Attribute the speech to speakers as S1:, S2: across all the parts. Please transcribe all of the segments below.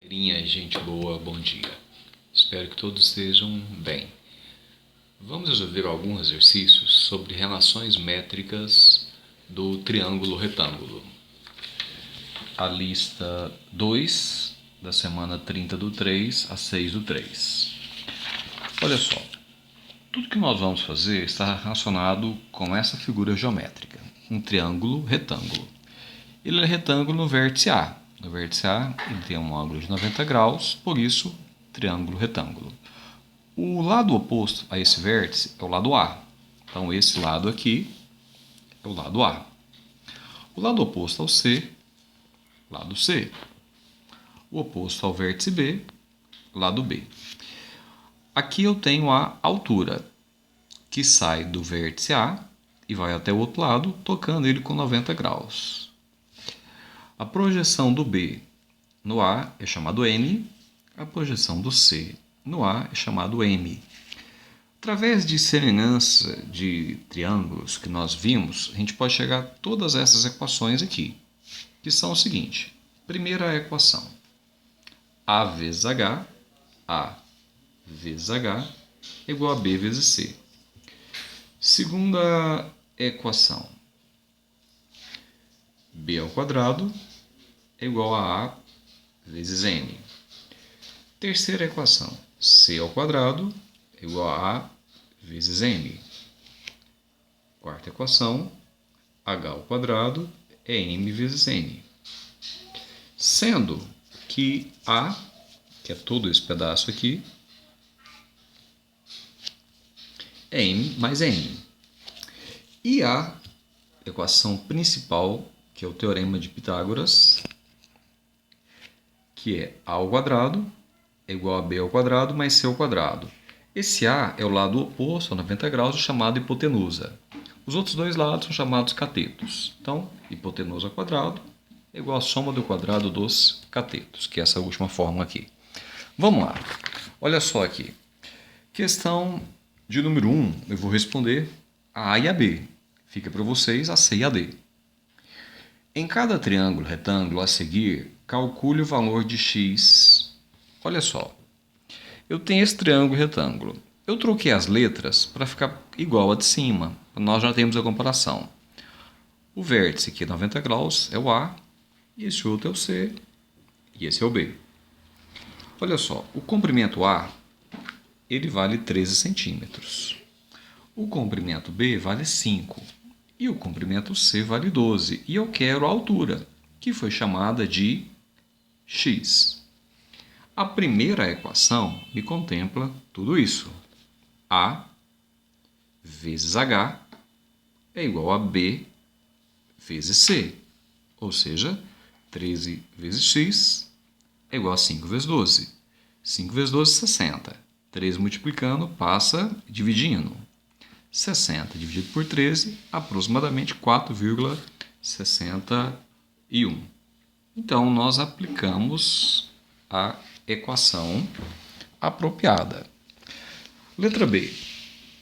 S1: Gente boa, bom dia. Espero que todos estejam bem. Vamos resolver alguns exercícios sobre relações métricas do triângulo retângulo. A lista 2 da semana 30/3 a 6/3. Olha só, tudo que nós vamos fazer está relacionado com essa figura geométrica, um triângulo retângulo. Ele é retângulo no vértice A. No vértice A ele tem um ângulo de 90 graus, por isso, triângulo retângulo. O lado oposto a esse vértice é o lado A. Então, esse lado aqui é o lado A. O lado oposto ao C, lado C. O oposto ao vértice B, lado B. Aqui eu tenho a altura, que sai do vértice A e vai até o outro lado, tocando ele com 90 graus. A projeção do B no A é chamado N, a projeção do C no A é chamado M. Através de semelhança de triângulos que nós vimos, a gente pode chegar a todas essas equações aqui, que são o seguinte. Primeira equação, A vezes H, A vezes H é igual a B vezes C. Segunda equação, B ao quadrado é igual a A vezes N. Terceira equação, C ao quadrado é igual a A vezes M. Quarta equação, H ao quadrado é M vezes N. Sendo que A, que é todo esse pedaço aqui, é M mais N. E a equação principal, que é o teorema de Pitágoras, que é A ao quadrado é igual a B ao quadrado mais C ao quadrado. Esse A é o lado oposto a 90 graus, chamado hipotenusa. Os outros dois lados são chamados catetos. Então, hipotenusa ao quadrado é igual a soma do quadrado dos catetos, que é essa última fórmula aqui. Vamos lá. Olha só aqui. Questão de número 1, eu vou responder a A e a B. Fica para vocês a C e a D. Em cada triângulo retângulo a seguir, calcule o valor de x. Olha só, eu tenho esse triângulo retângulo. Eu troquei as letras para ficar igual a de cima. Nós já temos a comparação. O vértice aqui 90 graus é o A, e esse outro é o C, e esse é o B. Olha só, o comprimento A ele vale 13 centímetros. O comprimento B vale 5. E o comprimento C vale 12. E eu quero a altura, que foi chamada de x. A primeira equação me contempla tudo isso. A vezes H é igual a B vezes C. Ou seja, 13 vezes x é igual a 5 vezes 12. 5 vezes 12, 60. 13 multiplicando, passa dividindo. 60 dividido por 13, aproximadamente 4,61. Então, nós aplicamos a equação apropriada. Letra B.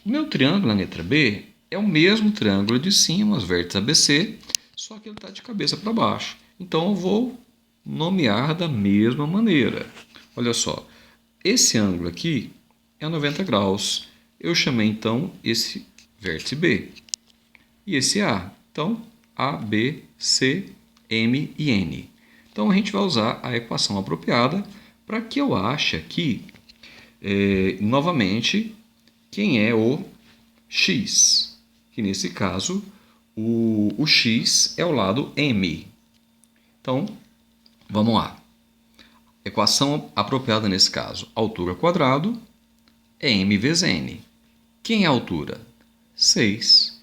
S1: O meu triângulo na letra B é o mesmo triângulo de cima, os vértices ABC, só que ele está de cabeça para baixo. Então, eu vou nomear da mesma maneira. Olha só, esse ângulo aqui é 90 graus. Eu chamei, então, esse vértice B. E esse A. Então, A, B, C, M e N. Então, a gente vai usar a equação apropriada para que eu ache aqui, novamente, quem é o x. Que, nesse caso, o x é o lado M. Então, vamos lá. Equação apropriada nesse caso. Altura ao quadrado é M vezes N. Quem é a altura? 6.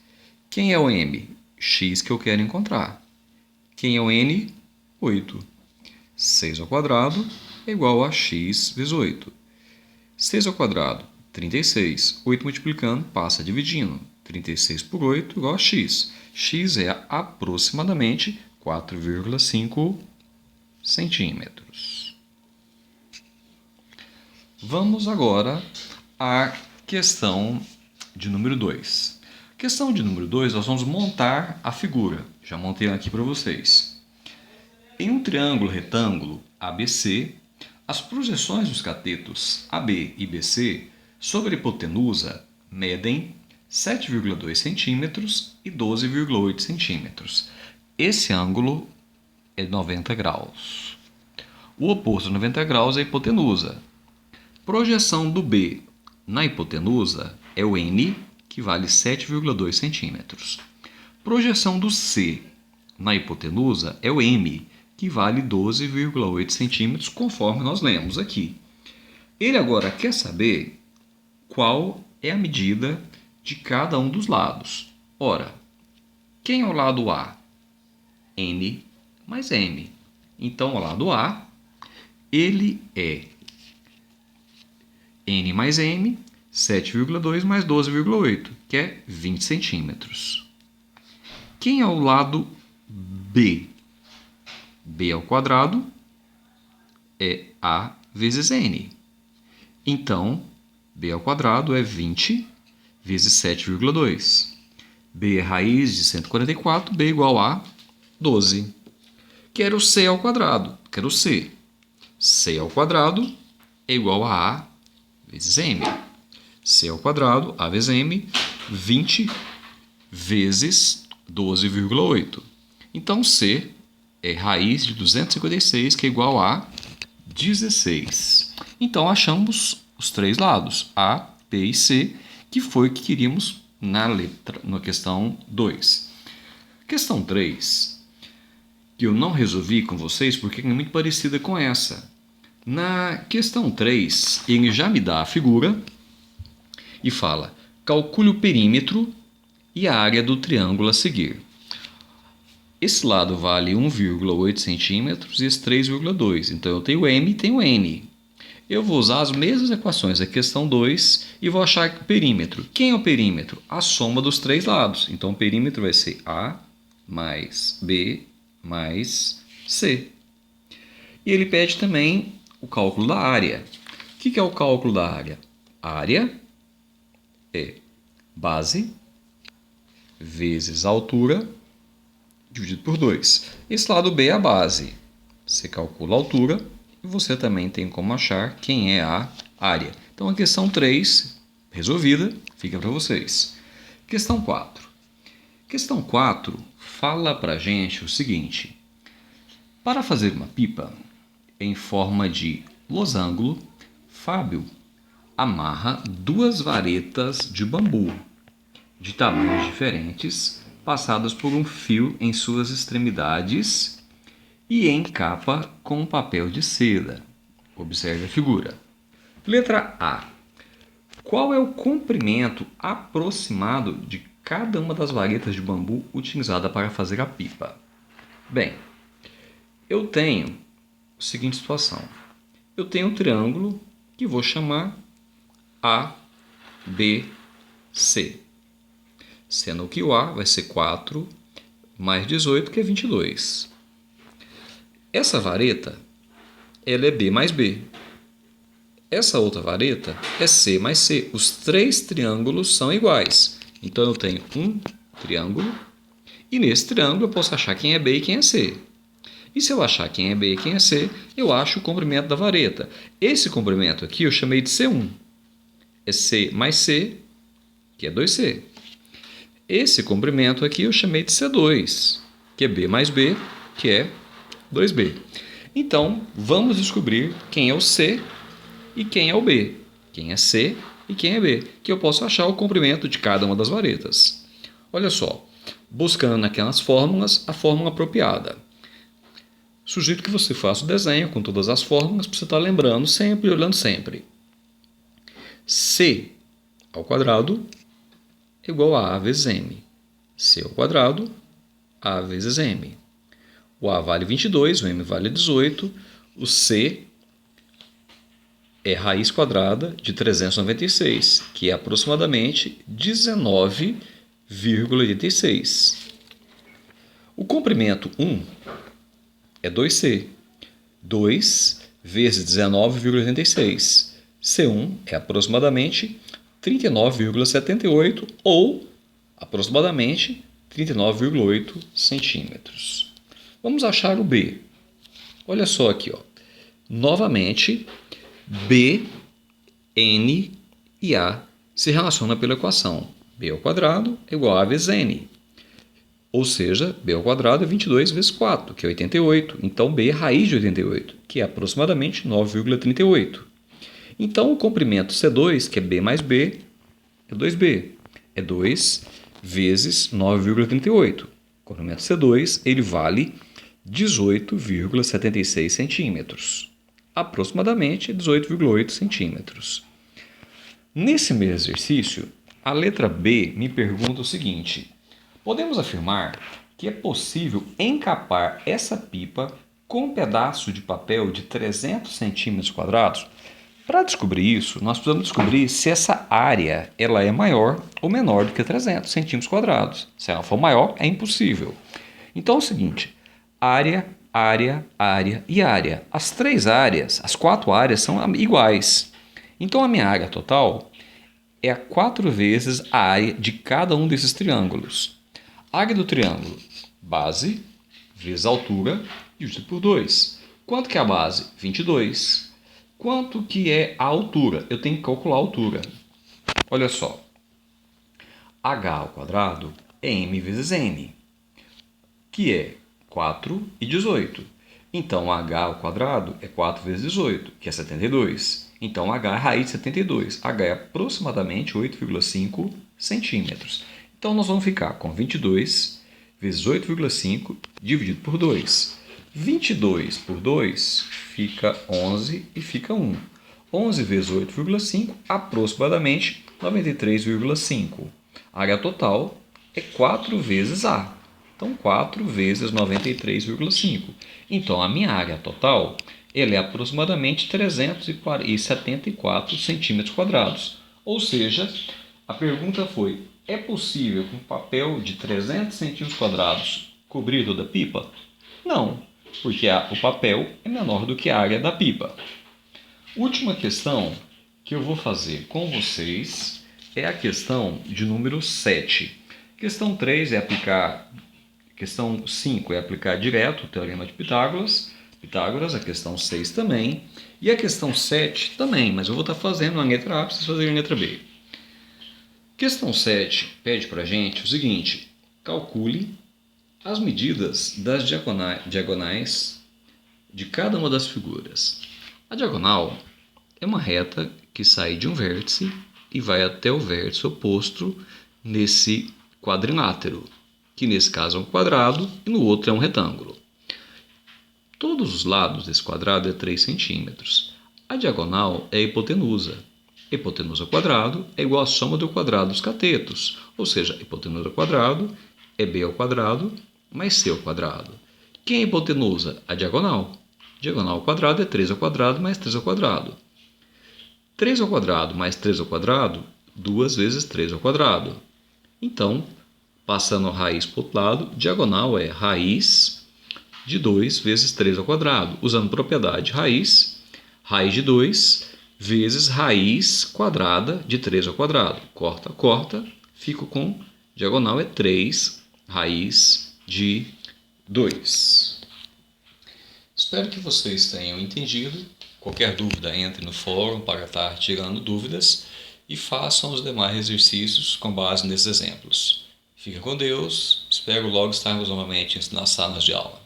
S1: Quem é o M? X que eu quero encontrar. Quem é o N? 8. 6 ao quadrado é igual a x vezes 8. 6 ao quadrado, 36. 8 multiplicando, passa dividindo. 36 por 8 igual a x. X é aproximadamente 4,5 centímetros. Vamos agora à questão de número 2. Questão de número 2, nós vamos montar a figura. Já montei aqui para vocês. Em um triângulo retângulo ABC, As projeções dos catetos AB e BC sobre a hipotenusa medem 7,2 centímetros e 12,8 centímetros. Esse ângulo é 90 graus. O oposto de 90 graus é a hipotenusa. Projeção do B na hipotenusa é o N, que vale 7,2 centímetros. Projeção do C na hipotenusa é o M, que vale 12,8 centímetros, conforme nós lemos aqui. Ele agora quer saber qual é a medida de cada um dos lados. Ora, quem é o lado A? N mais M. Então, o lado A, ele é N mais M, 7,2 mais 12,8, que é 20 centímetros. Quem é o lado B? B ao quadrado é A vezes N. Então, B ao quadrado é 20 vezes 7,2. B é raiz de 144, B é igual a 12. Quero C ao quadrado. Quero C. C ao quadrado é igual a A vezes M. C ao quadrado, A vezes M, 20 vezes 12,8. Então, C é raiz de 256, que é igual a 16. Então, achamos os três lados, A, B e C, que foi o que queríamos na questão 2. Questão 3, que eu não resolvi com vocês porque é muito parecida com essa. Na questão 3, ele já me dá a figura e fala: calcule o perímetro e a área do triângulo a seguir. Esse lado vale 1,8 centímetros e esse 3,2. Então, eu tenho M e tenho N. Eu vou usar as mesmas equações da questão 2 e vou achar o perímetro. Quem é o perímetro? A soma dos três lados. Então, o perímetro vai ser A mais B mais C. E ele pede também o cálculo da área. O que é o cálculo da área? A área é base vezes a altura dividido por 2. Esse lado B é a base. Você calcula a altura e você também tem como achar quem é a área. Então, a questão 3, resolvida, fica para vocês. Questão 4. Questão 4 fala para a gente o seguinte: para fazer uma pipa em forma de losango, Fábio amarra duas varetas de bambu de tamanhos diferentes, passadas por um fio em suas extremidades e encapa com papel de seda. Observe a figura. Letra A. Qual é o comprimento aproximado de cada uma das varetas de bambu utilizada para fazer a pipa? Bem, eu tenho a seguinte situação. Eu tenho um triângulo que vou chamar A, B, C. Sendo que o A vai ser 4 mais 18, que é 22. Essa vareta, ela é B mais B. Essa outra vareta é C mais C. Os três triângulos são iguais. Então, eu tenho um triângulo e nesse triângulo eu posso achar quem é B e quem é C. E se eu achar quem é B e quem é C, eu acho o comprimento da vareta. Esse comprimento aqui eu chamei de C1. É C mais C, que é 2C. Esse comprimento aqui eu chamei de C2, que é B mais B, que é 2B. Então, vamos descobrir quem é o C e quem é o B. Quem é C e quem é B, que eu posso achar o comprimento de cada uma das varetas. Olha só, buscando naquelas fórmulas a fórmula apropriada. Sugiro que você faça o desenho com todas as fórmulas para você estar lembrando sempre, olhando sempre. C ao quadrado é igual a vezes M. C ao quadrado, A vezes M. O A vale 22, o M vale 18. O C é raiz quadrada de 396, que é aproximadamente 19,86. O comprimento 1 é 2C. 2 vezes 19,86. C1 é aproximadamente 39,78 ou aproximadamente 39,8 centímetros. Vamos achar o B. Olha só aqui, ó. Novamente, B, N e A se relacionam pela equação. B ao quadrado é igual a A vezes N. Ou seja, B ao quadrado é 22 vezes 4, que é 88. Então, B é raiz de 88, que é aproximadamente 9,38. Então, o comprimento C2, que é B mais B, é 2B. É 2 vezes 9,38. O comprimento C2 ele vale 18,76 centímetros. Aproximadamente 18,8 centímetros. Nesse mesmo exercício, a letra B me pergunta o seguinte: podemos afirmar que é possível encapar essa pipa com um pedaço de papel de 300 centímetros quadrados? Para descobrir isso, nós precisamos descobrir se essa área ela é maior ou menor do que 300 centímetros quadrados. Se ela for maior, é impossível. Então é o seguinte: área, área, área e área. As três áreas, as quatro áreas são iguais. Então a minha área total é a 4 vezes a área de cada um desses triângulos. A área do triângulo base vezes a altura dividido por 2. Quanto que é a base? 22. Quanto que é a altura? Eu tenho que calcular a altura. Olha só. H ao quadrado é m vezes n, que é 4 e 18. Então, h ao quadrado é 4 vezes 18, que é 72. Então, h é raiz de 72. H é aproximadamente 8,5 centímetros. Então, nós vamos ficar com 22 vezes 8,5 dividido por 2. 22 por 2 fica 11 e fica 1. 11 vezes 8,5, aproximadamente 93,5. A área total é 4 vezes A. Então, 4 vezes 93,5. Então, a minha área total ela é aproximadamente 374 centímetros quadrados. Ou seja, a pergunta foi: é possível com papel de 300 centímetros quadrados cobrir toda a pipa? Não, porque o papel é menor do que a área da pipa. Última questão que eu vou fazer com vocês é a questão de número 7. Questão 3 é aplicar, questão 5 é aplicar direto o teorema de Pitágoras, a questão 6 também, e a questão 7 também, mas eu vou estar fazendo na letra A para vocês fazerem a letra B. Questão 7 pede para a gente o seguinte: calcule as medidas das diagonais de cada uma das figuras. A diagonal é uma reta que sai de um vértice e vai até o vértice oposto nesse quadrilátero, que nesse caso é um quadrado e no outro é um retângulo. Todos os lados desse quadrado é 3 centímetros. A diagonal é a hipotenusa. A hipotenusa ao quadrado é igual à soma do quadrado dos catetos, ou seja, a hipotenusa ao quadrado é b ao quadrado mais c ao quadrado. Quem é a hipotenusa? A diagonal. Diagonal ao quadrado é 3 ao quadrado mais 3 ao quadrado. 3 ao quadrado mais 3 ao quadrado, 2 vezes 3 ao quadrado. Então, passando a raiz para o outro lado, diagonal é raiz de 2 vezes 3 ao quadrado. Usando propriedade raiz de 2 vezes raiz quadrada de 3 ao quadrado. Corta, corta, fico com diagonal é 3 raiz de 2. Espero que vocês tenham entendido. Qualquer dúvida, entre no fórum para estar tirando dúvidas e façam os demais exercícios com base nesses exemplos. Fiquem com Deus. Espero logo estarmos novamente nas salas de aula.